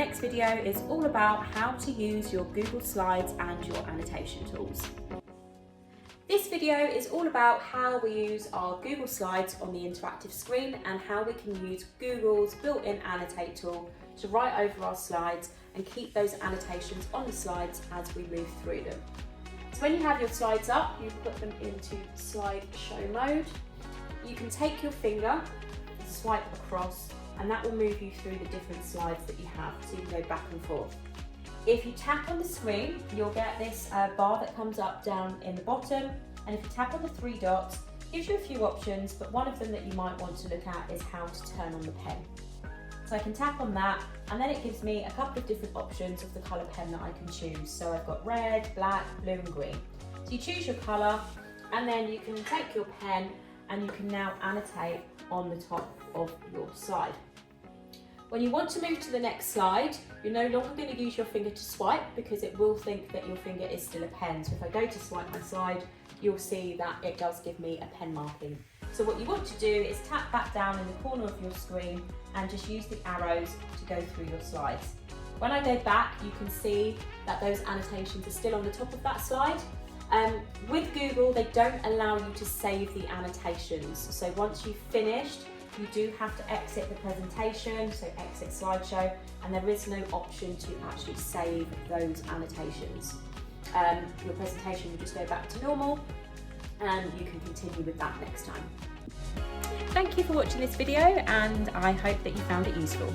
next video is all about how to use your Google Slides and your annotation tools. This video is all about how we use our Google Slides on the interactive screen and how we can use Google's built-in annotate tool to write over our slides and keep those annotations on the slides as we move through them. So when you have your slides up, you put them into slideshow mode. You can take your finger, swipe across, and that will move you through the different slides that you have, so you can go back and forth. If you tap on the screen, you'll get this bar that comes up down in the bottom, and if you tap on the three dots, it gives you a few options, but one of them that you might want to look at is how to turn on the pen. So I can tap on that, and then it gives me a couple of different options of the colour pen that I can choose. So I've got red, black, blue and green. So you choose your colour, and then you can take your pen and you can now annotate on the top of your slide. When you want to move to the next slide, you're no longer going to use your finger to swipe because it will think that your finger is still a pen. So if I go to swipe my slide, you'll see that it does give me a pen marking. So what you want to do is tap back down in the corner of your screen and just use the arrows to go through your slides. When I go back, you can see that those annotations are still on the top of that slide. With Google, they don't allow you to save the annotations. So once you've finished, you do have to exit the presentation, so exit slideshow, and there is no option to actually save those annotations. Your presentation will just go back to normal, and you can continue with that next time. Thank you for watching this video, and I hope that you found it useful.